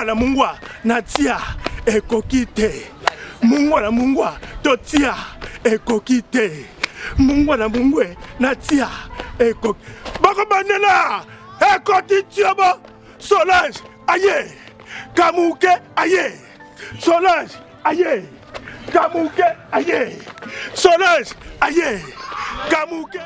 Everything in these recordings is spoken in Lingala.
na mungwa natia ekokite. Mungwa na mungwa totia ekokite. Mungwa na mungwe natia ekok. Bako bandela ekotitiaba. Solange aye. Kamuke aye. Solange aye. Kamuke aye. Solange aye. Kamuke.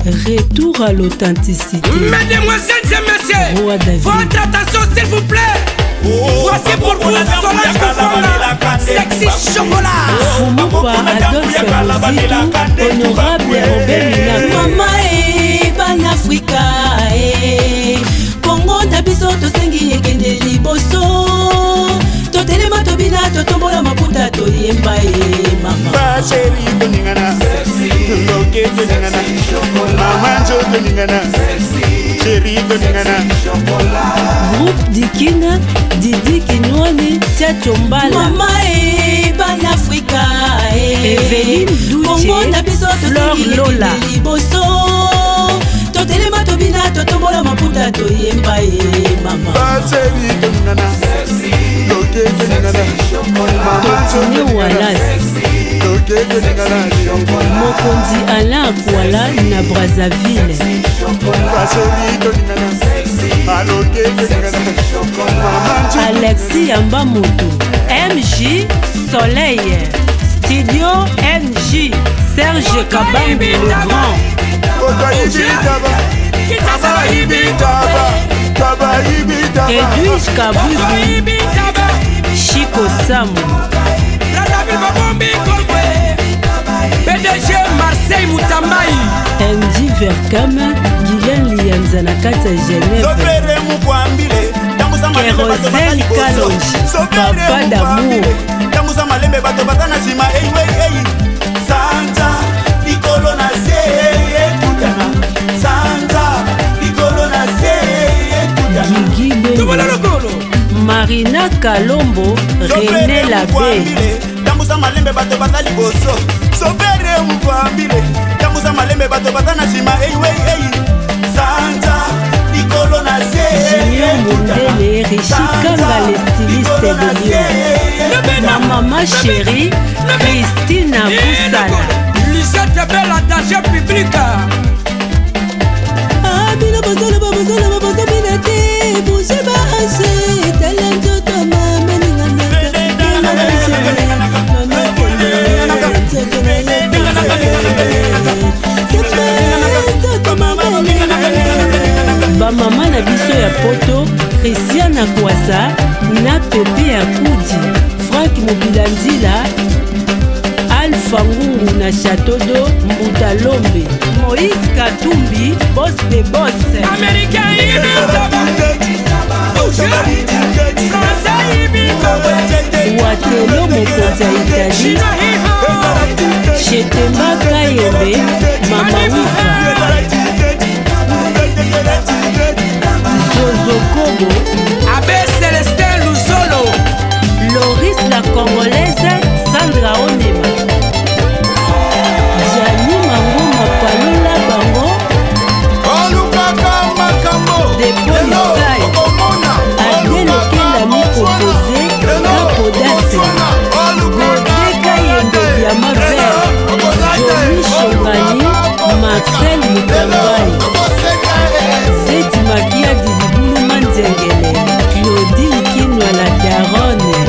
Retour à l'authenticité. Mesdemoiselles et messieurs, votre attention s'il vous plaît. Voici pour vous Solange Kofola, sexy chocolat. Fumupa Adolphe Mozito, honorable Robert Mina. Mama ban Africa Congo na biso tosengi ekende liboso. Totelema tobina totombola maputa toyemba mama. Ba chéri toningana, loke toningana, mama jo toningana, chéri toningana. Groupe Dikina, Didi Kinwani, Tia Chombala. Mama ban Africa Evelyne Douche, Congo na biso tosengi Lola. ekende liboso. Totelema tobina totombola maputa toyemba mama. Ba chéri toningana, loke toningana, mama jo Totini Wallace, loke toningana. Mokonzi Alain Akwala na Brazzaville. Ba chéri toningana, loke toningana, mama jo. Alexis Yambamoto, MJ Soleil, Studio NJ, Serge Kabambi le Grand, Edwige Kabugu, Chico Samu, PDG Marseille Moutambaï, NJ Verkama, Guylaine Lianza na kati ya Genève, Kérosène Kalonji, Papa d'amour, Tambuza malembe bato batana sima Santa likolo na se ekutana. Santa likolo na se ekutana. Guigui Bembe, Marina Kalombo, René Labé, Tambuza malembe bato batali boso. Sobere mukwambile. Tambuza malembe bato batana sima Santa likolo na se Junior Mundele, Richikanga les stylistes de Lyon, ma maman chérie, Christine Boussala. Lisette belle attaché public. Bino bozolo bina te bouge ba ase talento toma meningana Bamama na biso ya poto, Christiana Kwasa na Pepe ya Kudi, Frank Mobilandila, Alpha Ngungu na Château d'Eau, Mbuta Lombe, Moïse Katumbi, boss de boss, Américain Watelo mokonzi ya Italie, Chetemba Kayembe, Mama Wifa, Zozo Kobo, Abbé Célestin Luzolo, Loris la Congolaise, Sandra Onema, Gianni Mangoma Palola Bango, Depolisai, Adele Kelami composé, Capodase, Godé Kayembe Diama Vert, Johnny Chongani, Marcel Mutambai, Zeti Makia Dilibulu Manzengele, Claudine Kinwa la Daronne,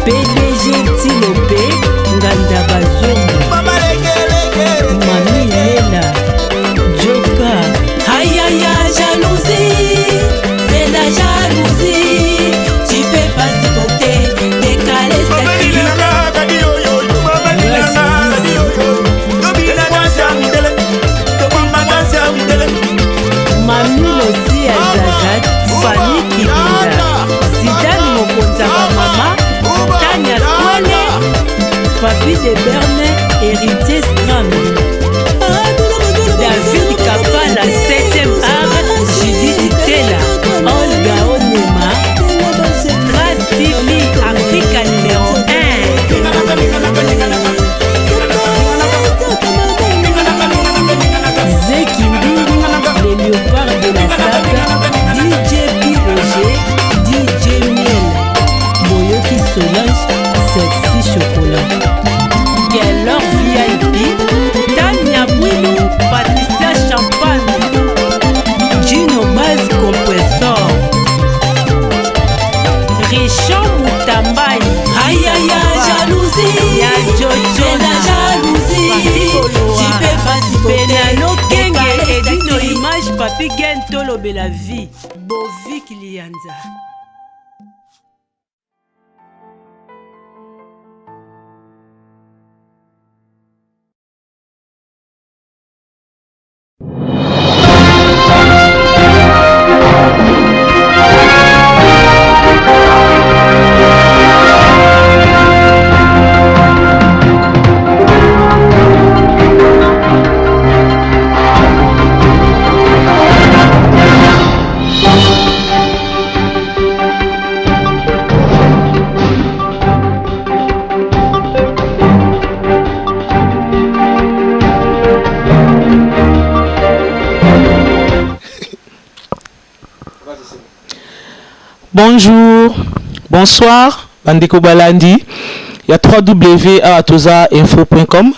PDG Tilope, Nganda Bazombo, Mami Lela, Joka, aïe aïe aïe jalousie, c'est la jalousie. Tu peux pas supporter décaler cette fille. Mami Losi Azazat, Fanny Kibinda, Zidane Mokonza Mama, Tania Swale, Papi de Berne, héritier Scram, David Kapala, 7e art, Judith Tela, Olga Onema, Trace TV, Africa numéro 1. Solange Sexy Chocolat. Keller VIP, Tania Bouilou, Patricia Champagne, Gino Base Compressor, Richard Moutambaye. Aïe aïe aïe, jalousie, c'est la jalousie. Tu peux pas supporter. Benano Kenge et Dino Image Papi Gentolo Bella Vie. Bovik Lianza. Bonjour, bonsoir, Bandeko Balandi. Il y a www.awatozainfo.com.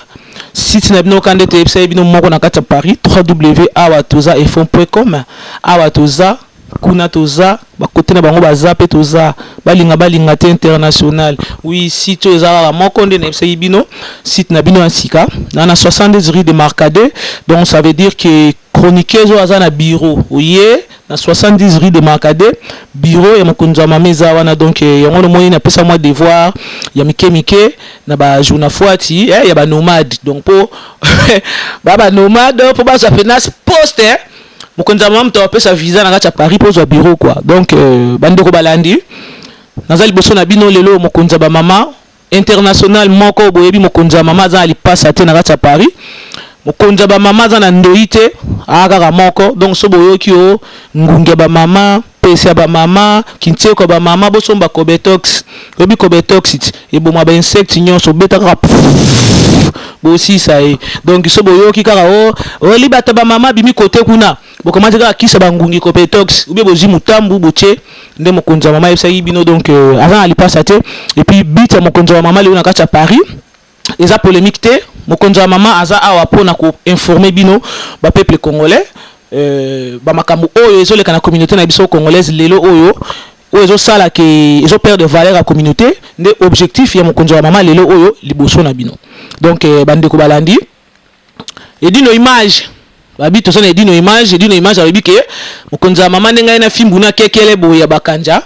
Site nabino kande te website bino moko na kati ya Paris, www.awatozainfo.com. Awatoza kuna toza bakote na bango baza pe toza balinga te international. Oui, site eza moko nde na website bino, site na bino ansika na 70 rue de Marcadet. Donc ça veut dire que chroniqueuse aza na bureau. Oui, na 70 rue de Marcadet, bureau ya mokonza mameza wana. Donc yango no moyi na pesa moi devoir ya mike na ba journée fuati ya ba nomade. Donc po ba nomade po ba penas poste mokonza mama to pesa visa na kati ya Paris po zo bureau quoi. Donc bandeko balandi nazali boso na bino lelo mokonza ba mama international moko boyebi mokonza mama za ali passa te na kati ya Paris. Mokonza ba mama za na ndoite akaka moko. Donc so boyoki o ngunge ba mama pesa ba mama kinteko ba mama bosomba Cobetox obi Cobetox et bon ba insecte nyonso beta ka bosi ça e. Donc so boyoki kaka o libata ba mama bimi kote kuna bokomati kaka kisa ba ngungi Cobetox obi bozi mutambu boche nde mokonza mama yesa bino. Donc avant ali passa te et puis bita mokonza mama le na kati ya Paris eza polémique te. Mokonza mama aza awa pona ko informer bino ba peuple congolais ba makambo oyo ezoleka na communauté na biso congolaise lelo oyo ezo sala ke ezo perdre valeur à communauté nde objectif ya mokonza mama lelo oyo liboso na bino. Donc bandeko balandi edino image babi to sona edino image abibi ke mokonza mama ndenga na fimbu na kekele boya bakanja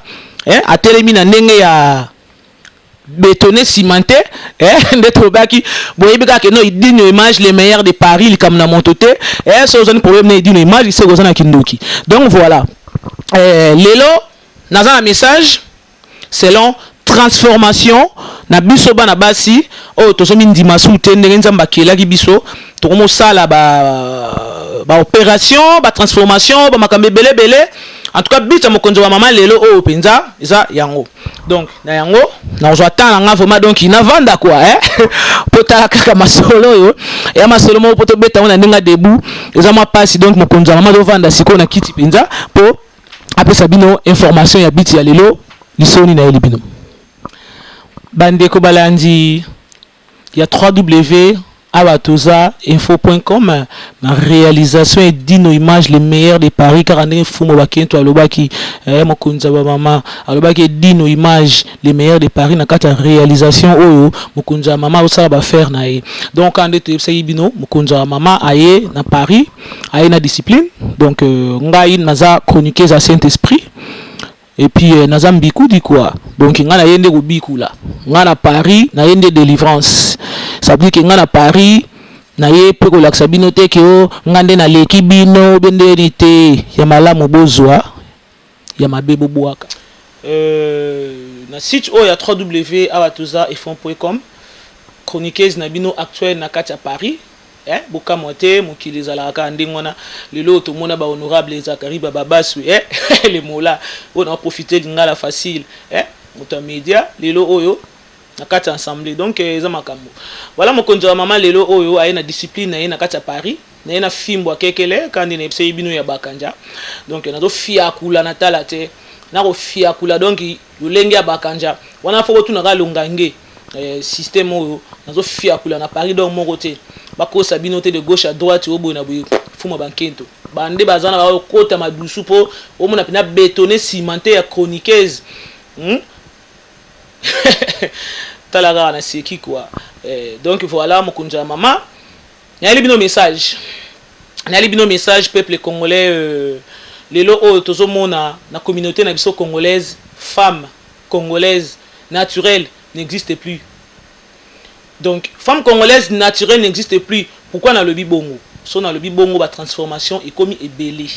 atelemi na ndenge ya bétonné cimenté ndetro baki boyebi ka ke no idino image les meilleurs de Paris li kam na montoté so ozani problème na idino image c'est ozana kindoki. Donc voilà lelo naza un message selon transformation na biso bana basi o tozomi ndima su te ndenge nzamba kelaki biso tokomo sala ba opération ba transformation ba makambe belé. En tout cas bita mokonzo wa mama lelo o penza eza yango. Donc na yango na ozwata nga vraiment donc ina vanda quoi pota kaka masolo yo ya masolo mo poto beta ona ndinga debu eza ma passe. Donc mokonzo wa mama do vanda siko na kiti penza po apesa bino information ya biti ya lelo lisoni na elibino. Bandeko balandi ya 3W awatozainfo.com. Ma réalisation est Dino Image, les meilleurs de Paris. Car on est fou, moi, qui alobaki, mokonza ba mama, alobaki Dino Image, les meilleurs de Paris. Na kata réalisation, oh, mokonza mama, ça va faire nae. Donc, quand on est c'est bino, mokonza mama, aye na Paris, aye na discipline. Donc, ngai naza chroniquer à Saint-Esprit. Et puis naza mbiku di quoi. Donc, ngana yende kubiku là. Ngana Paris, na yende délivrance. Ça veut dire que ngana Paris na ye pe ko laksa bino te ke o ngande na leki bino bende ni te ya malamu bozwa ya mabebo boaka. Na site o ya www.awatozainfo.com chroniqueuse na bino actuelle na kati ya Paris. Boka moté mokili zalaka ndingona lelo to mona ba honorable Zakari Bababasu les mola on a profité de ngala facile moto média lelo oyo na kati ensemble. Donc eza makambo voilà mokonzo wa mama lelo oyo aye na discipline na ye na kati ya Paris na ye na fimbo kekele kandi na epse bino ya bakanja. Donc na do fia kula na tala te na ko fia kula donc lolenge ya bakanja wana fo tu na ka longange système oyo nazo fia kula na Paris donc mon côté bako sabinote de gauche à droite au bout na boye fuma bankento bande bazana ba kota madusu po o mona pina bétonné cimenté ya chroniqueuse talaga na seki quoi donc voilà mon kunja maman na libino message peuple congolais lelo o tozo mona na communauté na biso congolaise femme congolaise naturelle n'existe plus. Donc, femme congolaise naturelle n'existe plus. Pourquoi dans le bibongo? So dans le bibongo, la transformation est comme ébélée.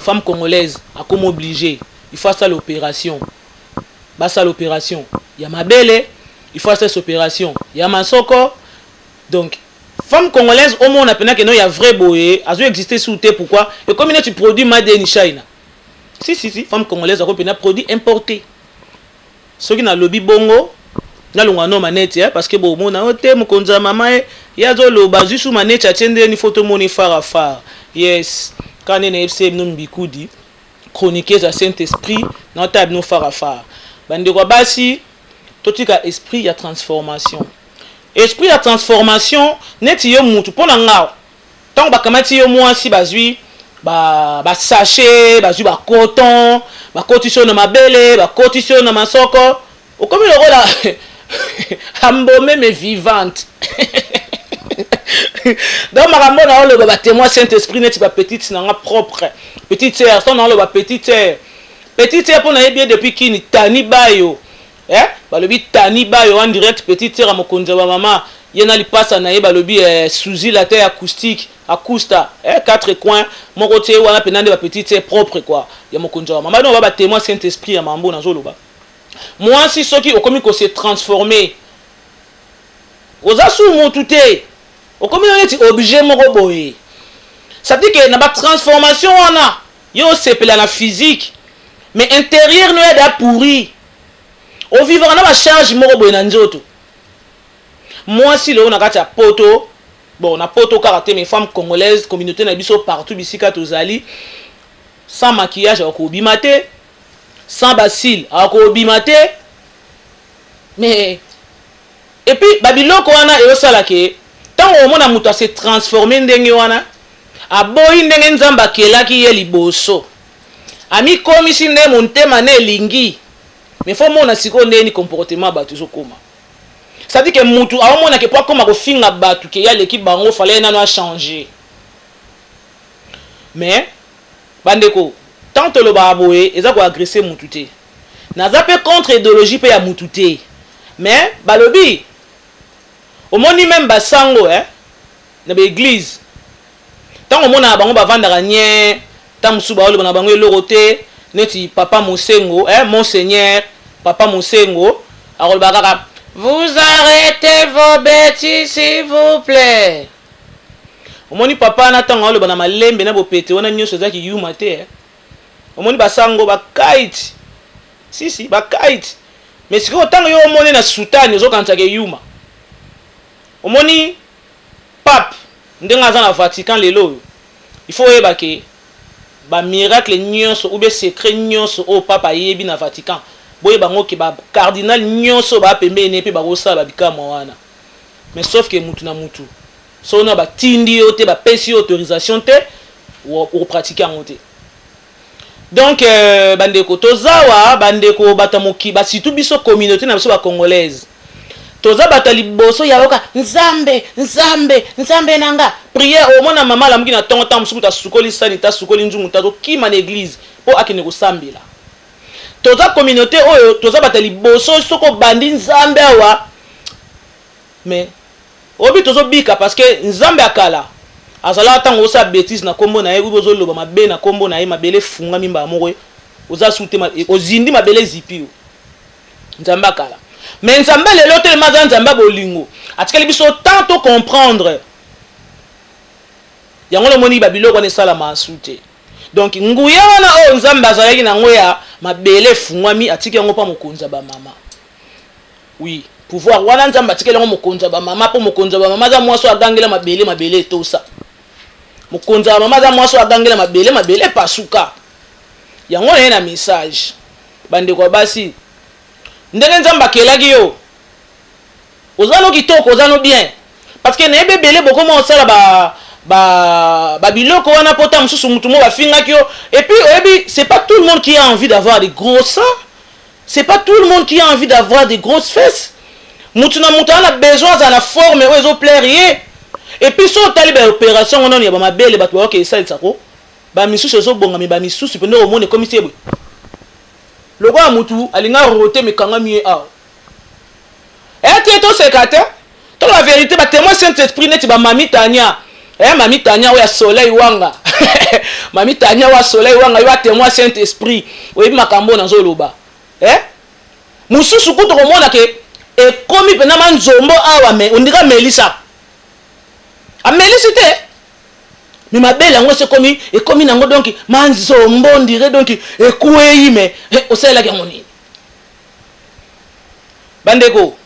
Femme congolaise a comme obligé. Il faut faire l'opération. Bah ça l'opération. Il y a ma belle, il faut faire cette opération. Il y a ma soko. Donc, femme congolaise, au moins on appelle que non, il y a vrai boé. A existé sous terre. Pourquoi? Et comme tu produis Made in China. Si, femme congolaise a un produit importé. Ceux qui n'ont lobby bongo, n'a l'on manette parce que bon mon aote mon konza maman ya zo lo bazu sous manette atende ni photo moni far yes quand on est FC nous bikudi chroniquer ça Saint-Esprit dans table nous far bande ko basi totika esprit ya transformation neti yo mutu pona ngao tant ba kamati yo mwasi bazui ba sachet bazui ba coton ba cotission na mabele ba cotission na masoko o comme le rôle ambomé mais vivante donc makambo na le ba témoin Saint-Esprit net ba petite na propre petite sœur son na le ba petite sœur pour na bien depuis kini tani bayo ba le bi tani bayo en direct petite sœur mokonza ba maman yena li passa na ba le bi Suzy la terre acoustique acousta 4 coins mon côté wana penande ba petite sœur propre quoi ya mokonza ba maman donc ba témoin Saint-Esprit ya mambo na zoloba. Moi si ceux qui ont commis qu'on s'est transformé aux assous mon tout est au commis on est obligé mon roboé ça dit que na ba transformation on a yo c'est pour la physique mais intérieur nous est pourri au vivre on a ba charge mon roboé na nzoto moi si le on a kata poto bon na poto karaté mes femmes congolaises communauté na biso partout bisika tozali sans maquillage au bimate sans bacille à bimate mais et puis babiloko wana e osala ke tant au monde muto s'est transformé ndenge wana aboyi ndenge nzamba kelaki ye liboso ami komisi nde montema na elingi mais faut mona siko ndeni comportement batu zokoma ça dit que mutu a mona ke po koma ko finga batu ke ya l'équipe bango fallait nano a changer mais bandeko tant le baboé eza ko agresser mututé naza pe contre idéologie pe ya mututé mais balobi au moni même basango na l'église tant au mona bango bavandaka nye tant musuba ole bana bango eloroté neti papa Mosengo monseigneur papa Mosengo arol bakaka vous arrêtez vos bêtises s'il vous plaît au moni papa na tant ole bana malembe na bopete wana nyoso zaki yuma te omoni basango bakait si bakait mais si autant yo omoni na soutane zo kanta ke yuma omoni pape ndenga za na Vatican lelo il faut yeba ke ba miracle nyonso ou be secret nyonso o papa yebi na Vatican boye bango ke ba cardinal nyonso ba pembene pe ba kosala bikama wana mais sauf que mutu na mutu so na ba tindi yo te ba pesi autorisation te ou pratiquer en te. Donc bandeko tozawa bandeko batamoki ba situ biso communauté na biso ba congolaise toza batali boso ya loka nzambe nanga prière au mona mama la mukina tongo tam sukuta sukoli sanita sukoli njungu tato kima na église po akene ko sambela toza communauté oyo toza batali boso soko bandi nzambe awa mais obi tozo bika parce que nzambe akala azala tango sa bêtise na kombo na ye ubozo loba mabe na kombo na ye mabele funga mimba moko oza sute ozindi mabele zipio nzamba kala mais nzamba lelo te maza nzamba bolingo atikali biso tanto comprendre yango lo moni babiloko ne sala masute donc nguya wana o nzamba azalaki na ngoya mabele fungwami atiki yango pa mokonza ba mama oui pouvoir wana nzamba atikeli yango mokonza ba mama po mokonza ba mama za mwaso agangela mabele tosa mokonza mama za mwaso agangela mabele pasuka yango na message bande kwa basi ndenge nzamba kelaki yo ozano kitoko ozano bien parce que nebe belé beaucoup mo sala ba biloko wana pota mususu mutu mo bafingaki yo et puis c'est pas tout le monde qui a envie d'avoir des gros seins, c'est pas tout le monde qui a envie d'avoir des grosses fesses. Mutu na mutu a besoin de la forme où ils ont plaire. Et puis so tali ba opération on ya ba mabele ba to OK ça il sako ba misusu zo bonga mi ba misusu pende o mone comme c'est le roi mutu alinga roté me kanga mi a et tu es tout secrétaire to la vérité ba témoin Saint-Esprit net ba mami Tania mami Tania wa soleil wanga mami Tania wa soleil wanga yo témoin Saint-Esprit oyi makambo na zoloba mususu kuto ko mona ke e komi pena manzombo awa me ondika Melissa a Melicité mais ma belle yango c'est comme et comme nango donc manzombo on dirait donc e kuei mais o sala ki ngoni bandeko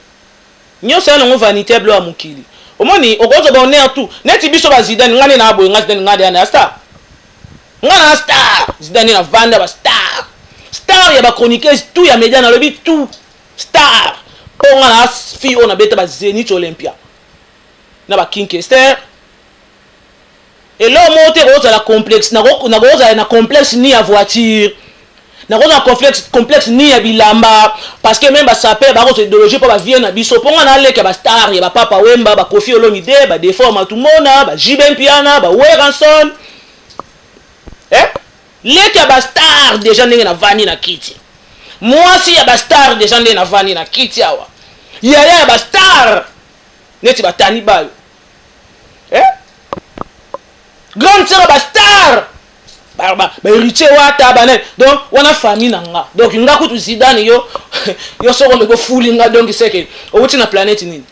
nyo sala ngo vanité blo amukili omoni okozo ba oner tout neti biso ba Zidane ngane na abo ngati ngade na star ngana star Zidane na vanda ba star ya ba chroniqueuse tout ya média na lobi tout star ko ngana fi on a beta ba Zénith Olympia na ba King Kester et là monter rose la complexe na rose na complexe ni à voiture na rose na complexe ni à bilamba parce que même ba sapé ba rose idéologie pas ba vie na biso ponga na leka ba star ya ba papa Wemba ba Kofi Olomide ba Deforma Tumona ba Jiben Piana ba Weranson leka ba star déjà ndenge na vani na kiti moi si ya ba star déjà ndenge na vani na kiti awa ya ba star neti ba tani bayo grande sœur ba star ba héritier wata banen donc wana famille nanga donc nga kutu Zidane yo soko le go fulinga donc c'est que o wuti na planète nini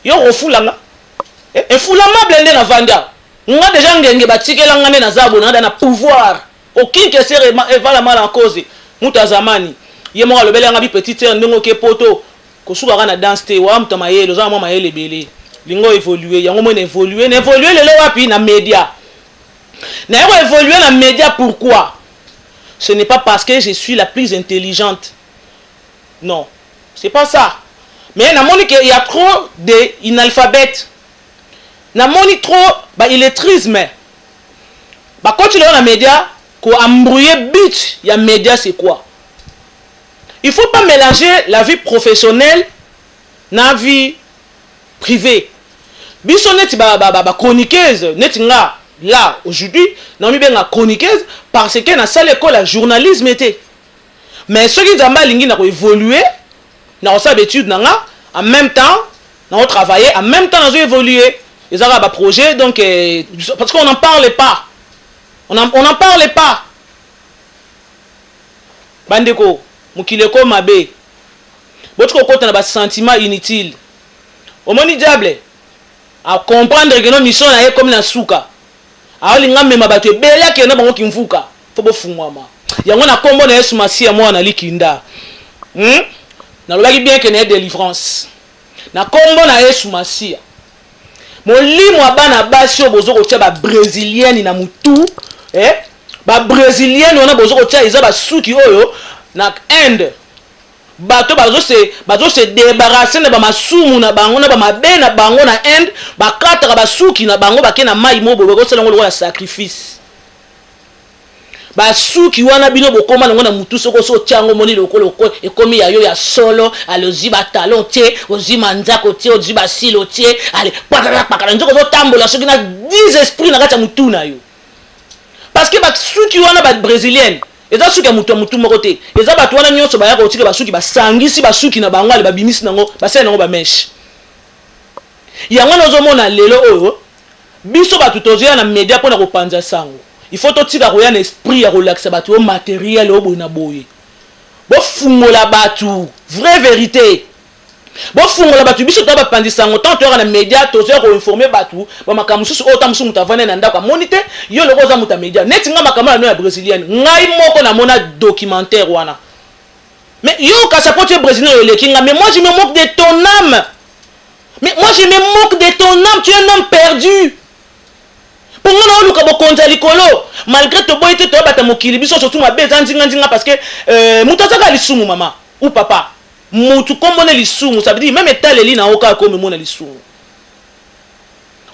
yo go fulanga e fulama blende na vanda nga déjà ngenge batikela ngane na zabo na pouvoir aucun que sert et va la mal en cause muta zamani ye mo lo belanga bi petite sœur ndongo ke poto ko suka kana dance te wa mutama yelo za mama yele belé lingo évoluer yango mo évoluer lelo wapi na média na évoluer na média pourquoi ce n'est pas parce que je suis la plus intelligente non c'est pas ça mais na moni que il y a trop d'inalphabètes na moni trop ba illettrisme ba continuer na média ko embrouiller but ya média c'est quoi il faut pas mélanger la vie professionnelle na vie privée biso neti ba chroniqueuse neti nga là aujourd'hui na mi benga chroniqueuse parce que na salle école la journalisme était mais ceux qui zamba lingi na ko évoluer na sa étude na nga en même temps na travailler en même temps na évoluer les arabes projet donc parce qu'on n'en parle pas on n'en parle pas bandeko mukileko mabe botiko kota na ba sentiment inutile au moni diable à comprendre que nos missions na comme na souka alinga mema bato bela ke na bango kimfuka fo bo fungwama yango na kombo na Yesu Masia mwana likinda na lobaki bien que na délivrance na kombo na Yesu Masia molimo abana basi obozo ko tia ba brésilienne na mutu ba brésilienne ona bozo ko tia iza ba suki oyo na Inde bato bazo se débarrasser na ba masumu na bango na ba mabe na bango na Inde ba kataka ba suki na bango ba ke na mai mo bobo ko selango lo ya sacrifice ba suki wana bino bokoma nango na mutu soko so tiango moni lokolo ekomi ya yo ya solo alozi ba talon tie ozi manzako tie ozi ba silo tie ale pakala njoko zo tambola soki na 10 esprits na kata mutu na yo parce que ba suki wana ba brésilienne eza suki ya mutu moko te eza bato wana nyonso bayaka otika basuki basangisi basuki na bango ale babimisi nango basala nango bameshe yango nazomona lelo oyo biso bato tozoya na média mpona kopanza sango il faut totika koya na esprit ya kolakisa bato oyo matériel oyo boye na boye bofungola bato vraie vérité bofungola bato biso toya bapanzi sango tant toyaka na média tozoya koinforme bato bamakambo mosusu oyo ta mosusu moto avandi na ndako amoni te yo loko oza moto ya média neti nga makambo na no ya brésilienne ngai moko namona documentaire wana mais yo kasa po tu es brésilien oleki nga mais moi je me moque de ton âme mais moi je me moque de ton âme tu es un homme perdu pour nga na oluka bokonza likolo malgré to boye te toya bata mokili biso surtout mabe eza nzinga parce que moto azaka lisumu mama ou papa mutu kombona lisumu, ça veut dire même etaleli na oka comme mona lisumu.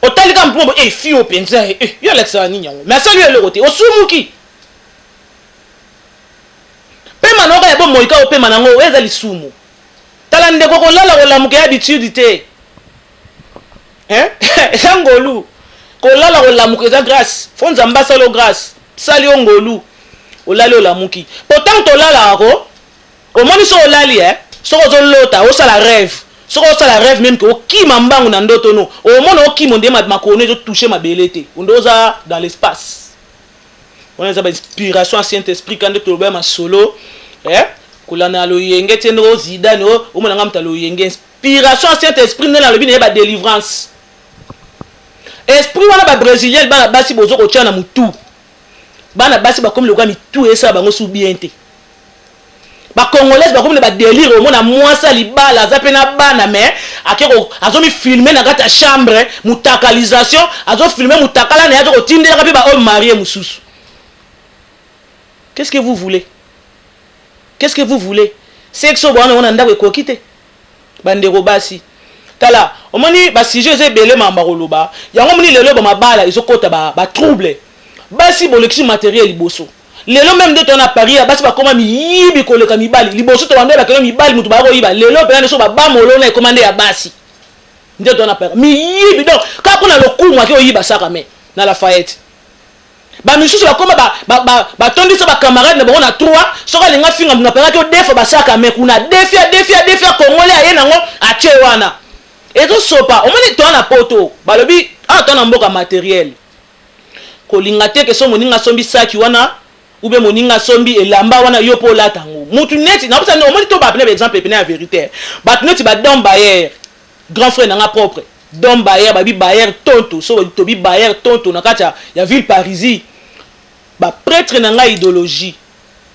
Otali kam pombo fi o penza yo Alexa ni nyango. Mais ça lui est le côté osumuki. Pe manoka ya bo moika o pe manango eza lisumu. Tala ndeko ko lala ko lamuke habitude te. Hein? Ngolu. Ko lala ko lamuke eza grâce. Fonza mbasa lo grâce. Sali ngolu. O lali o lamuki. Pourtant to lala ko o moni so lali soko zo lota o sala rêve soko sala rêve même que o kima mbangu na ndoto no o mona o kimo ndema makone zo toucher mabelete ondoza dans l'espace on a une inspiration Saint-Esprit quand to ba ma solo kulana lo yenge tendo zidane o mona ngamta lo yenge inspiration Saint-Esprit na lobi na ba délivrance esprit wana ba brésilien ba basi bozo ko tia na mutu bana basi ba comme le gars mitu esa bango sou bien te ba congolaise ba comme le ba délire au mona mwasa libala za pena bana mais akeko azomi filmer na kata chambre mutakalisation azo filmer mutakala na azo ko tindela ka ba homme marié mususu. Qu'est-ce que vous voulez? Qu'est-ce que vous voulez? Sexo bwana on anda ko kokite bandeko basi tala omoni ba sujet ze belé mamba koloba yango moni lelo ba mabala izokota ba trouble basi bolexi matériel liboso lelo même de ton appareil basi ba koma mi yibi koleka mibali liboso to wanda ba koma mibali mutu ba ko yiba lelo pe na so ba molo na commandé ya basi nde ton appareil mi yibi donc ka kuna lokumu akio yiba saka me na la Fayette ba misusu ba koma ba tondi so ba camarade na ba na 3 so ka linga finga na pera ko defa ba saka me kuna defia congolais aye nango ache wana ezo sopa omoni to na poto balobi to na mboka matériel kolinga te ke so moninga sombi saki wana ube moninga sombi elamba wana yo po latango mutu neti na pesa no omoni to ba pene exemple pene la vérité ba neti ba don bayer grand frère nanga propre don bayer ba bi bayer tonto so to bi bayer tonto na kata ya ville parisi ba prêtre nanga idéologie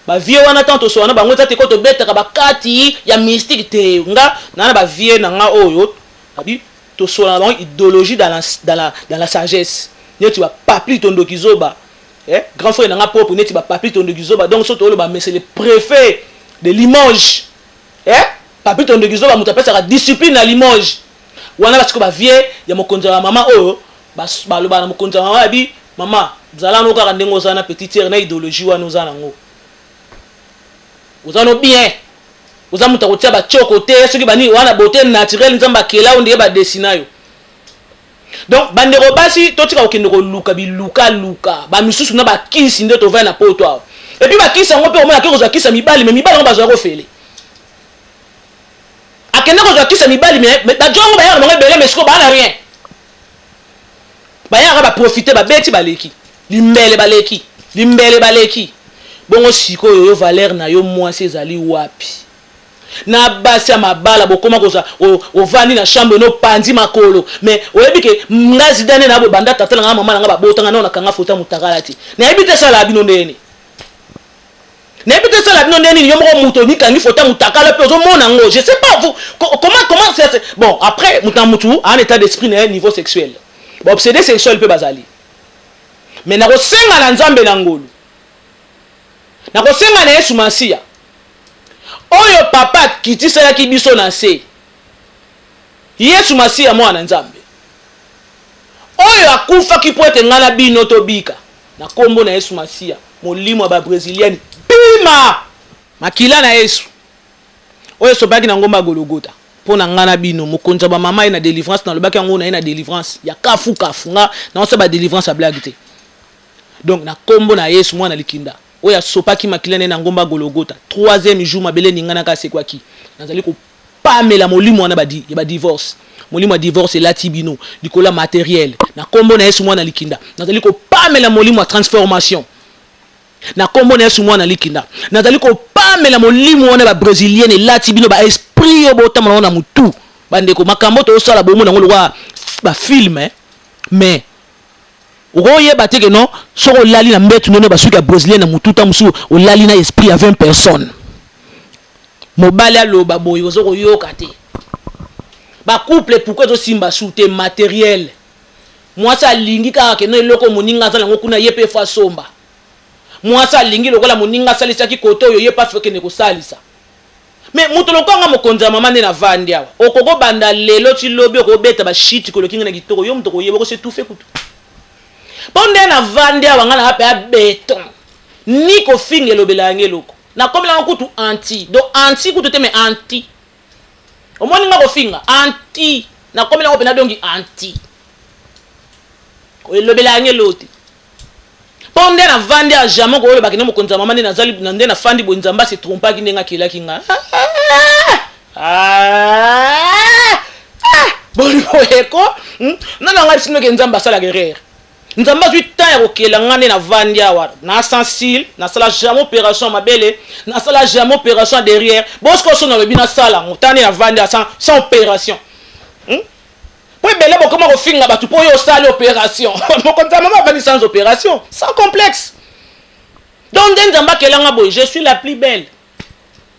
ba vie wana tanto so wana bango tate ko to betaka ba kati ya mystique te nga na ba vie nanga oyo abi to so na bango idéologie dans la sagesse neti ba papi tondo kizoba grand frère nanga propre neti ba papi tondo kizoba donc so to lo ba mais c'est le préfet de Limoges papi tondo kizoba mutu apesa ka discipline na Limoges wana ba siko ba vie ya mokonzi wa mama oyo ba lo ba na mokonzi wa mama bi mama zala no ka ndengo zana petite sœur na idéologie wana uzana ngo uzano bien uzamu ta kotia ba choko te soki bani wana beauté naturelle nzamba kela onde ba dessinayo. Donc bandeko basi totika okende ko luka luka ba misusu na ba kisi nde to va na poto et puis ba kisi ngo pe o mona ke ko za kisa mibali mais mibali ngo ba zo ko fele akende ko za kisa mibali mais ba jongo ba ya ngo bele mais siko ba na rien ba ya ba profiter ba beti baleki limbele baleki bongo siko yo valeur na yo mwasi ezali wapi na basi ya mabala bokoma koza o vandi na chambre no pandi makolo mais oyebi ke ngazi dane na bo banda tatala nga mama nga babotanga na kanga fota mutakala ti na ebite sala bino ndeni yomo muto ni kangi fota mutakala pe zo mona ngo je sais pas vous comment c'est bon après mutu en état d'esprit na niveau sexuel bon obsédé sexuel pe bazali mais na ko senga na nzambe na ngolu na ko senga na Yesu Masia oyo papa kitisala ki biso na se Yesu Masia mwana nzambe oyo akufa ki poete ngana bino to bika na kombo na Yesu Masia molimo ba brésilienne bima makila na Yesu oyo sobaki na ngomba Golgotha pona ngana bino mokonza ba mama ina délivrance na lobaki yango na ina délivrance ya kafu nga na osa ba délivrance a blague te donc na kombo na Yesu mwana likinda oya sopaki makilane na ngomba Golgotha 3e jour mabele ningana ka sekwaki nazali ko pamela molimo wana ba divorce molimo divorce la tibino likola matériel na kombo na Yesu mwana likinda nazali ko pamela molimo transformation na kombo na Yesu mwana likinda nazali ko pamela molimo wana ba brésilienne la tibino ba esprit yo botama na mutu bandeko makambo to sala bomo na ngolo ba film mais oye bateke non soko lali na mbetu nene basuki ya brésilien na mututa musu o lali na esprit à 20 personnes mobali aloba boyo zoko yoka te ba couple pourquoi zo simba souté matériel moi ça lingi ka ke no eloko moninga za ngo kuna yepe fa somba moi ça lingi lokola moninga salisa ki koto yo yepa feke ne ko salisa mais mutolo konga mokonza mama nde na vandi awa okoko banda lelo ti lobi okobeta ba shit ko lokinga na kitoko yo mutoko yebo ko se tout fait kutu ponde na vandi awa ngana ape a béton ni ko finge lobela ngeloko na komela kutu anti do anti kutu te me anti omoni nga ko finga anti na komela ko pena dongi anti ko lobela ngelote ponde na vandi a jamais ko loba kine mokonza mama nde nazali nde na fandi bo nzamba se trompa ki ndenga kila kinga bolibo eko nana nga sino ke nzamba sala guerrière nzamba 8 ans ya kokela ngane na vandi awa na sensible na sala jamais opération mabele na sala jamais opération derrière bosko so na lobi na sala mutane na vandi sans opération pour belé bon comment refinga batu pour yo sala opération mokonza mama vandi sans opération sans complexe donc nzamba kelanga boy je suis la plus belle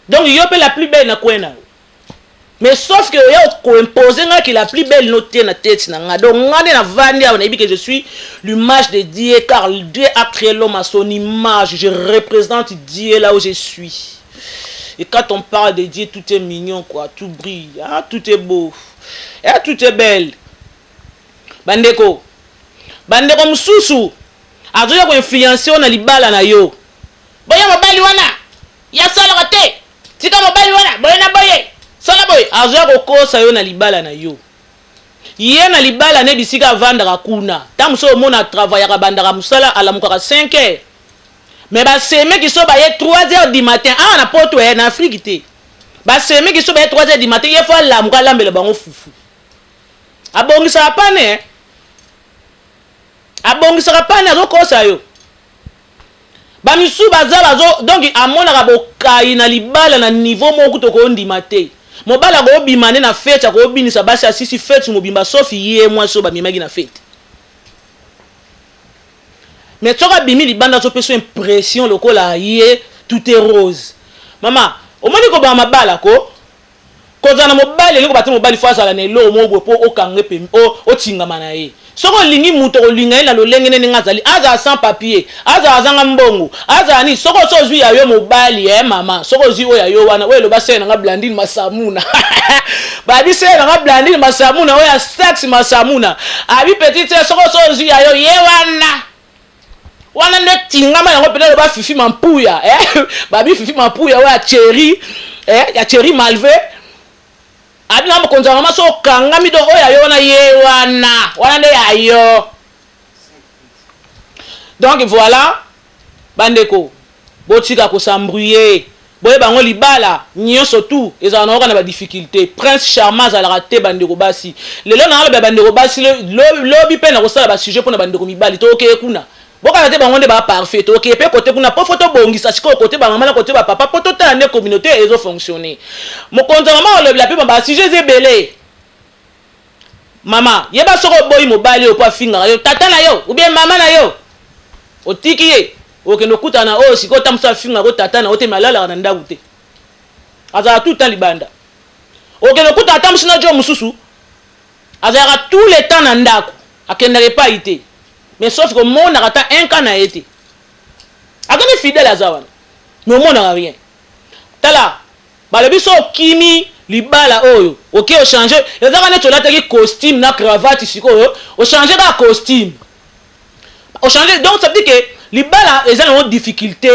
donc yo pe la plus belle na kwena mais sauf que yo ko imposer nga ki la plus belle noté na tête na nga donc ngane na vandi on a dit que je suis l'image de Dieu car Dieu a créé l'homme à son image je représente Dieu là où je suis et quand on parle de Dieu tout est mignon quoi tout brille hein? Tout est beau et tout est belle bandeko mususu azoya ko influencer na libala na yo boya mobali wana ya sala kate tika mobali wana boya na boye sala boy azoya kokosa yo na libala na yo ye na libala ne bisika vandaka kuna tamu so mona travaillera bandaka musala ala mukaka 5 heures mais ba seme ki so ba ye 3 heures du matin na poto na Afrique te ba seme ki so ba ye 3 heures du matin ye fa la muka lambele bango fufu abongisa pane azokosa yo bamisu bazo donc amonaka bokai na libala na niveau moko to ko ndima te mobala go bimane na fete ko binisa basi asisi fete mobimba sofi ye mwa so bamimaki na fete mais toka bimi libanda so peso impression lokola ye tout est rose mama omoni ko ba mabala ko kozana mobali liko bati mobali fasa la nelo mobwe po okange pe o tingama na ye soko lingi muto olinga ina lolenge nene ngazali aza sans papier aza azanga mbongo aza ni soko so zwi ya yo mobali mama soko zwi o ya yo wana we lo basena nga Blandine Masamuna babi sena nga Blandine Masamuna we ya sex Masamuna abi petite soko so zwi ya yo ye wana ndo tingama yango pele lo ba fifi mampuya babi fifi mampuya we ya cherry ya cherry malvé abi na mokonza mama so kangami do oya yo na ye wana nde ya yo donc voilà bandeko botika ko s'embrouiller boye bango libala nyonso tout ezana na ba difficulté prince charmant za la raté bandeko basi lelo na ba bandeko basi lobi pe na ko sala ba sujet pour na bandeko mibali to okay kuna boka te bango nde ba parfait okay pe côté kuna po photo bongisa siko côté ba mama na côté ba papa poto ta ne communauté ezo fonctionner mokonza mama olobi la pe ba sujet zebele mama yeba soko boy mobali o pa finga yo tata na yo ou bien mama na yo otiki ye okendo kutana o siko tamsa finga ko tata na ote malala na ndaku te aza tout temps libanda okendo kutana tamsa na jo mususu aza tout le temps na ndaku akendare pa ite mais sauf que mon arata un cas na été akani fidèle azawana mais mon n'a rien tala balobi so kimi libala oyo OK o changer ezaka ne tolata ki costume na cravate siko o changer ka costume o changer donc ça veut dire que libala ezana une difficulté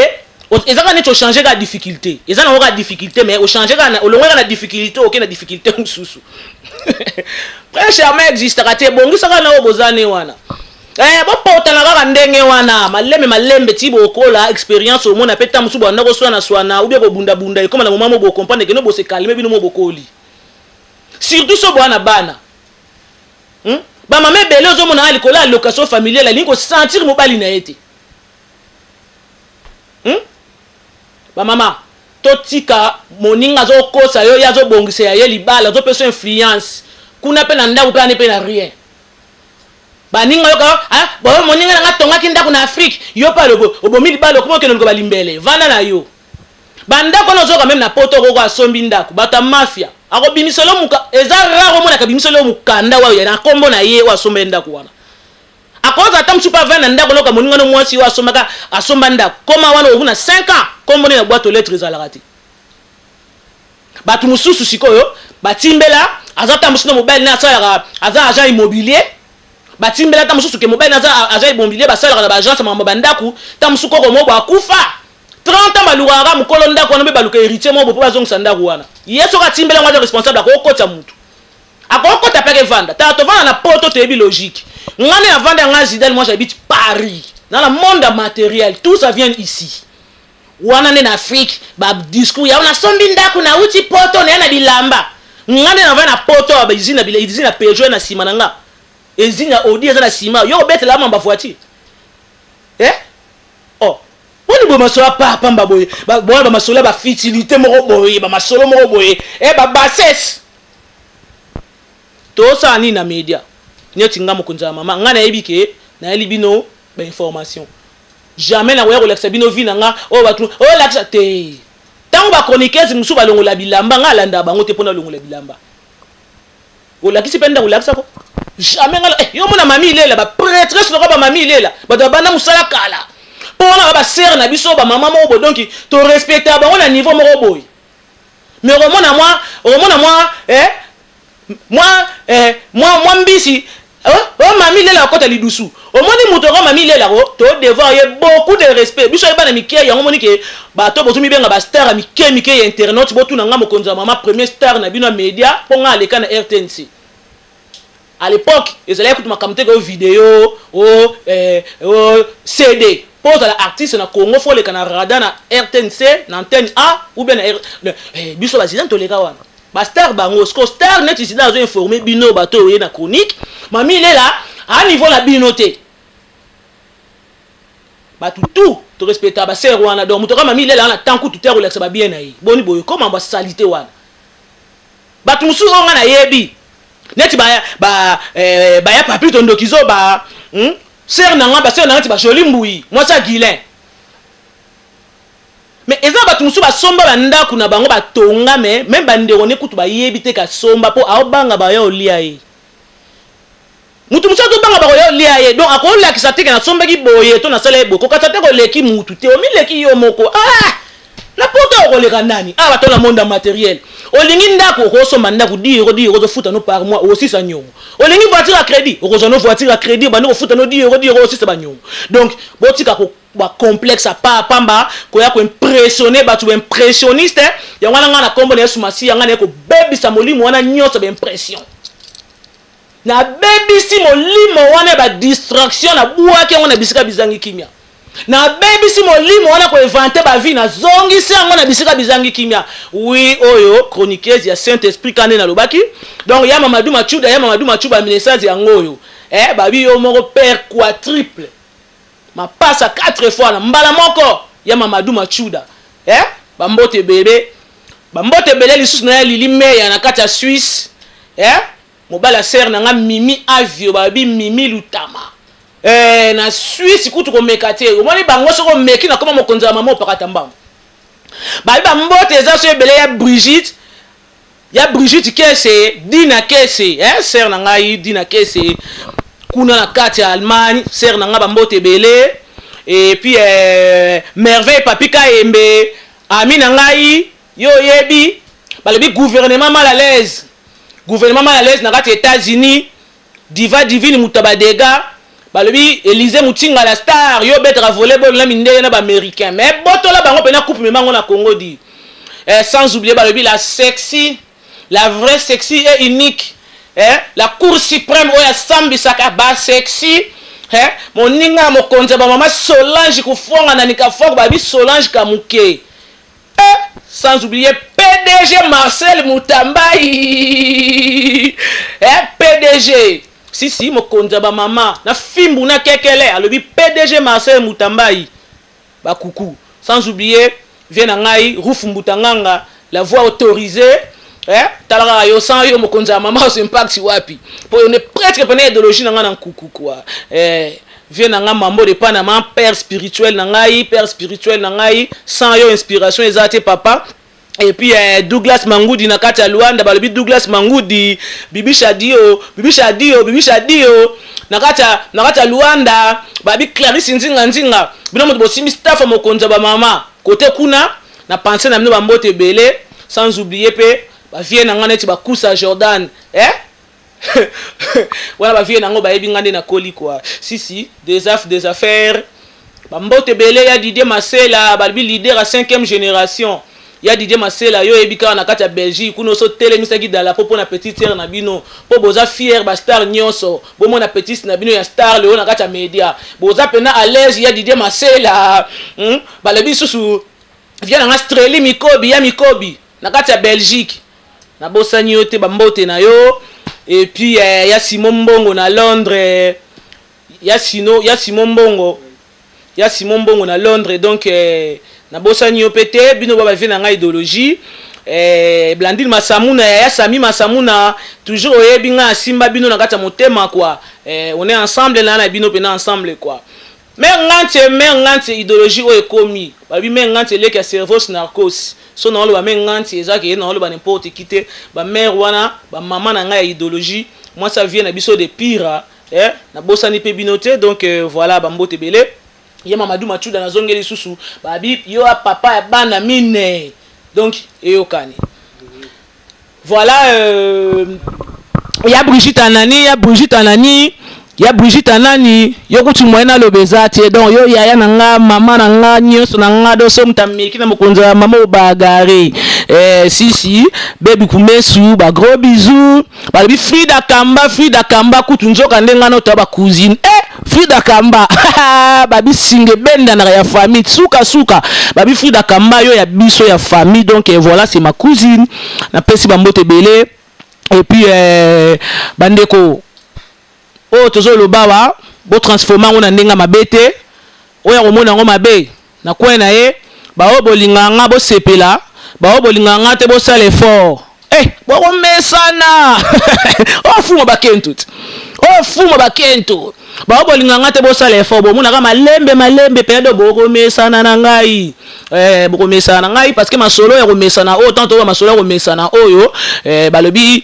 ezaka ne to changer ka difficulté ezana une difficulté mais o changer ka o longa na difficulté OK na difficulté mususu frère charmant existe raté bongi saka na obozane wana bopota na kaka ndenge wana malembe ti bokola expérience au monde apeta musu bwana ko swana ou bien ko bunda comme na moment bo comprendre que no bo se calmer bino mo bokoli surtout so bwana bana ba mama bele ozo mona ali kola location familiale la linko sentir mobali na été ba mama totika moninga zo kosa yo ya zo bongise ya ye libala zo peso influence kuna pe na ndaku pe pe na rien baninga yoka bo moninga nga tonga kinda kuna Afrique yo pa lobo obomi libalo komo keno ko balimbele vana na yo banda kono zoka même na poto ko asombi ndako bata mafia ako bimiselo muka eza raro mona ka bimiselo mukanda wa ya na kombo na ye wa asomba ndako wana akoza tamsu pa vana ndako loka moninga no mwasi wa asomaka asomba ndako koma wana obuna 5 ans kombo na boîte aux lettres za la rati batu mususu sikoyo batimbela azata mususu mobile na sala aza agent immobilier batimbela ta mususu ke mobile na agent immobilier basala na agence mama bandaku ta mususu ko mo ba kufa 30 ans balukaka mukolo ndako wana be baluka héritier mo bo bazongisa ndako wana yeso ka timbela ngwa responsable akokota mutu akokota peke vanda ta to vanda na poto tebi logique ngane na vanda nga Zidane moi j'habite Paris dans le monde matériel tout ça vient ici wana ne na Afrique ba discours ya ona sombi ndako na uti poto na bilamba ngane na vanda na poto ba izina bila izina Peugeot na sima nanga ezina Audi eza na sima yo betela mamba voiture oh woni bo masola papa mbaboye ba masola ba fitilité moko boye ba masolo moko boye ba bassesse to sa ni na media nyeti nga mokonza mama ngana yebike na libino ba information jamais na waya relaxa bino vina nga o batu o laxa te tango ba chroniqueuse musu ba longola bilamba nga landa bango te pona longola bilamba o la kisi penda relaxa ko jamais nga yo mona mami lela ba prêtresse lo ba mami lela ba bana musala kala pona ba sœur na biso ba mama mo bo donc to respecter ba on a niveau mo boy mais remona moi mbisi mami lela kota lidusu omoni muto ko mami lela ko to devoir ye beaucoup de respect biso yeba na mikie yango moni ke ba to bozumi benga ba star mikie internet botu na nga mokonza mama premier star na bino media ponga aleka na RTNC à l'époque ils allaient écouter ma camté ko vidéo CD pose la artiste na Congo faut le Canada na RTNC na antenne A ou bien na biso ba zidane to leka wana ba star bango star net ici dans informé bino bato na chronique mami il est là à niveau la binoté ba tout to respecter ba sœur wana donc mutoka mami il est là na tant coup tout terre relax ba bien na yi boni boyo comment ba salité wana ba tumusu onga na yebi net ba ya papi to ndokizo ba sœur nanga ba sœur nanga ba joli mbui moi ça Guilain mais eza ba tumusu ba somba ba ndako na bango ba tonga mais même ba ndeko ne kutu ba yebi te ka somba po aobanga ba yo lia ye mutu musa to banga ba yo lia ye donc akola ki sateke na somba ki boye to na sala boko ka sateke leki mutu te o mi leki yo moko na poto ko leka nani ba to na monde matériel olingi ndako ko somba ndako dire ko futa no par mois aussi sa nyongo olingi voiture à crédit ko zo no voiture à crédit ba no futa no dire aussi sa ba nyongo donc botika ko ba complexe pa pamba ko ya ko impressionner ba tu impressionniste ya wana ngana kombo na sumasi ya ngana ko baby sa molimo wana nyoso ba impression na baby si molimo wana ba distraction na buake wana bisika bizangi kimia na baby si molimo wana ko inventer ba vie na zongi si ngana bisika bizangi kimia oui oyo chroniqueuse ya Saint-Esprit kane na lobaki donc ya Mamadou Machuba message ya ngoyo babi yo moko père quadruple ma passe à 4 fois na mbala moko ya Mamadou Machuda bambote bébé lisusu na lili meya na kati ya Suisse mobala sœur na nga Mimi Avio babi Mimi Lutama na Suisse kutu ko mekate omoni bango soko meki na koma mokonza ya mama opakata mbango babi bambote eza so ebele ya Brigitte Kese Dina Kese sœur na nga Dina Kese kuna na kati ya Allemagne sœur na nga bambote belé et puis merveille papika embe ami na ngai yo yebi balobi gouvernement mal à l'aise na kati États-Unis diva divine mutabadega balobi Élysée Mutinga la star yo betra volleyball na minde na ba américain mais botola bango pena coupe memango na Congo di sans oublier balobi la vraie sexy et unique la cour suprême oya sambisaka ba sexy moninga mokonza ba mama Solange kufonga na nikafonga babi Solange Kamuke sans oublier PDG Marcel Mutambai PDG si mokonza ba mama na fimbu na kekele alobi PDG Marcel Mutambai ba kuku sans oublier vient ngai Rufu Mbutanganga la voix autorisée talaka yo sans yo mokonza mama so impact wapi pour on est presque pena idéologie na ngana kuku quoi vient nga mambo de Panama père spirituel na ngai sans yo inspiration ezate papa et puis Douglas Mangudi na kati ya Luanda balobi Douglas Mangudi bibi shadio na kati ya Luanda babi Clarisse nzinga bino moto bosimi staff mokonza ba mama côté kuna na penser na mino bambote belé sans oublier pe ba vie na ngana ti ba kusa Jordan voilà ba vie na ngo ba yebi ngande na koli quoi si des affaires ba mbote belé ya Didier Masela balbi leader à 5e génération ya Didier Masela yo ebika na kati ya Belgique kuno so telemisaki dans la popo na petite sœur na bino po boza fier ba star nyonso bo mona petite na bino ya star le na kati ya media boza pena à l'aise ya Didier Masela balobi susu vient na Australie mikobi na kati ya Belgique na bosani yo te ba mbote na yo et puis ya Simon Mbongo na Londres ya Simon Mbongo na Londres donc na bosani yo pété bino ba vient na idéologie Blandine Masamuna ya Sami Masamuna toujours oyebi nga simba bino na kati ya motema quoi on est ensemble là na bino pena ensemble quoi mais ngante idéologie o ekomi ba bi mais ngante leki ya cerveau narcos so na lo ba ngante ezaki na lo ba n'importe qui te ba mère wana ba maman na nga idéologie moi ça vient na biso de pire na bosani pe binote donc voilà ba mbote belé ya Mamadou Machuda na zongeli susu ba bi yo papa ya bana mine donc eyokani voilà ya Brigitte Anani yo kuti moyena lobezati donc yo yaya na nga mama na nga nyonso na nga do so mutamiki na mokonzo ya mama obagari si baby kumesu ba gros bisous ba bi Frida Kamba kutu nzoka ndenga no to ba cousine Frida Kamba babi singe benda na ya famille suka babi Frida Kamba yo ya biso ya famille donc voilà c'est ma cousine na pesi ba mbote belé et puis bandeko tozo lobawa bo transformer on ndenga mabete oya komona ngo mabe na kwena ye ba obolinganga bo sepela ba obolinganga te bo sala effort bo komesana fuma bakento ba obolinganga te bo sala effort bo mona ka malembe pedo bo komesana na ngai bo komesana na ngai parce que masolo ya komesana autant to masolo ya komesana oyo balobi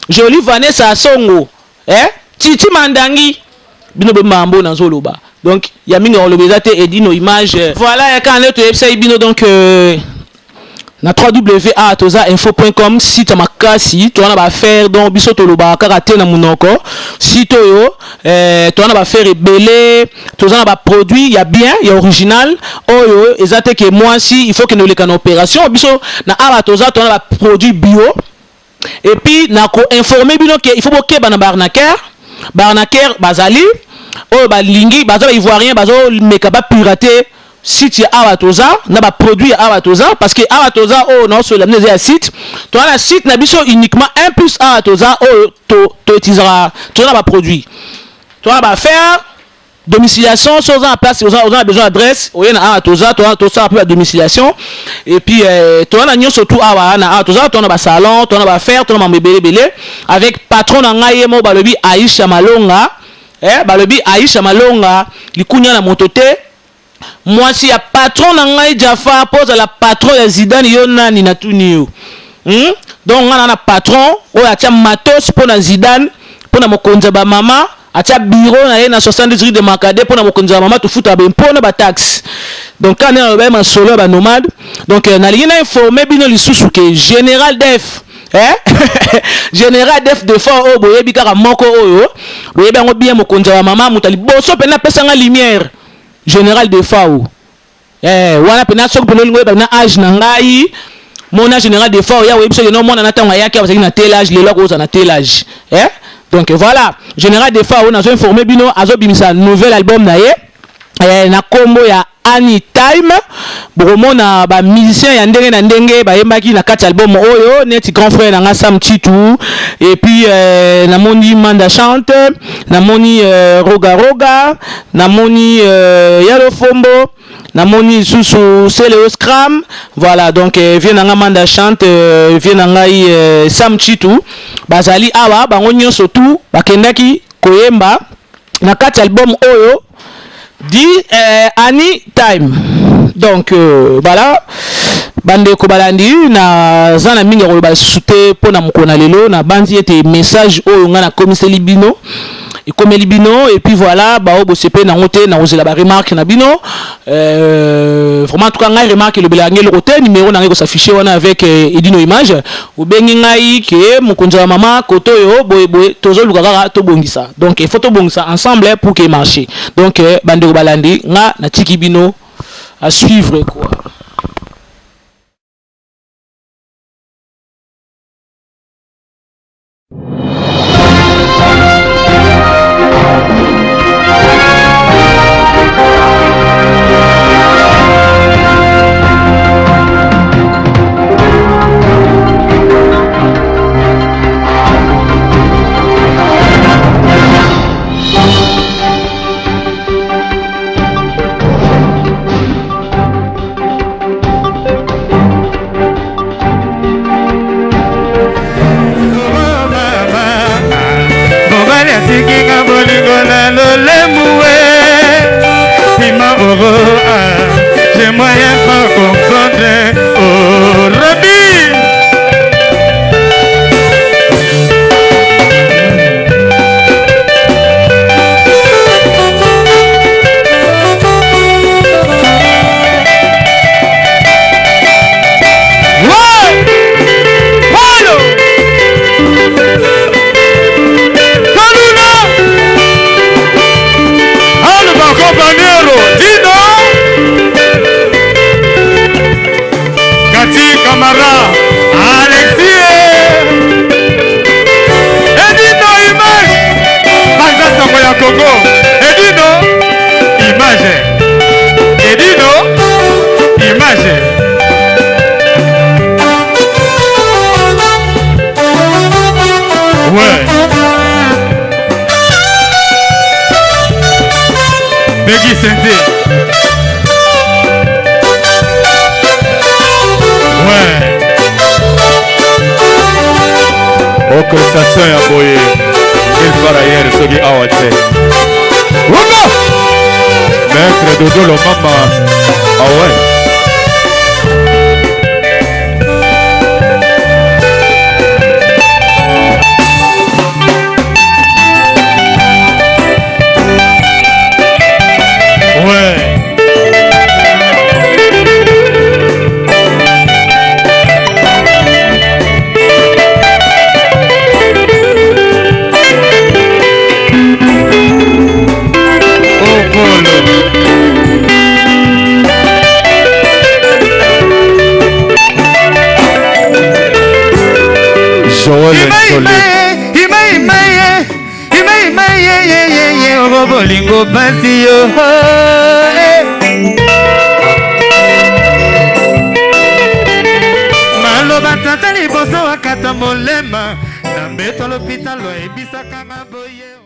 Jolie Vanessa Songo Titi Mandangi bino be mambo na zoloba donc ya mingi on lobeza te edino image voilà ya kan leto website bino donc na www.atozainfo.com site makasi to na ba faire donc biso to loba kaka te na munoko site yo to na ba faire ebele to na ba produit ya bien ya original oyo ezate que moi si il faut que nous les can opération biso na atoza to na ba produit bio. Et puis na ko informer bino que il faut boke bana barnaquer bazali o balingi baza ivoirien bazo meka ba pirater site awatoza na ba produit awatoza parce que awatoza o non sur l'amener à site to na site na biso uniquement un plus awatoza o to utiliser to na ba produit to na ba faire domiciliation sans en place on a besoin d'adresse on a toza to ça peu à domiciliation et puis to na nyo surtout awa na toza to na ba salon to na ba faire to na belé avec patron na ngai mo balobi Aisha Malonga balobi Aisha Malonga likunya na motote moi si ya patron na ngai Jafar pose la patron ya Zidane yo nani na tunio donc on a patron o ya tia matos pour na Zidane pour na mokonza ba mama atia bureau na ye na 70 rue de Makade pour na mokonza mama to futa ba impôt na ba taxe donc quand on a ba solo ba nomade donc na lina informer bino lisusu ke général def général def de fort o boye bikaka moko oyo boye bango bien mokonza mama mutali boso pena pesa nga lumière général de fort wana pena sok pelo lingo ba na âge na ngai mona général de fort ya webiso no mona na tanga yake abazaki na tel âge lelo ko za na tel âge donc voilà général de fois on a informé bino azo bimisa nouvel album na ye na combo ya Anytime bomona ba musicien ya ndenge na ndenge ba yembaki na kati album oyo neti grand frère na nga Sam Chitu et puis na moni Manda chante na moni Roga na moni Yalo Fombo na moni susu Seleo Scram voilà donc vient na nga Manda chante vient na ngai Sam Chitu bazali awa bango nyonso tout bakendaki koyemba na kati album oyo di Anytime donc voilà bande ko balandi na zana mingi ko ba soute pona mukona lelo na bandi ete message oyo nga na komiseli bino et comme Elibino et puis voilà bao bosepe na ngote na ozela ba remarque na bino vraiment en tout cas ngai remarque le belange le côté numéro na ngo s'afficher wana avec Edino image ou bengi ngai ke mokonzi wa mama kotoyo boye tozo lukaka to bongisa donc il faut to bongisa ensemble pour que marcher donc bandeko balandi nga na tiki bino à suivre quoi. J'ai moyen pas comprendre. Oh, Rabbi. Congo, Edino, image. Edino, image. Ouais. Peggy Santé. Ouais. Orchestration ya boye. Il fera hier sogi awate. Wunga! Maître Dodo lo mama. Ah ouais. Bolingo pasi yo maloba tata liboso wakata molema na mbeto l'hôpital ebisaka maboye.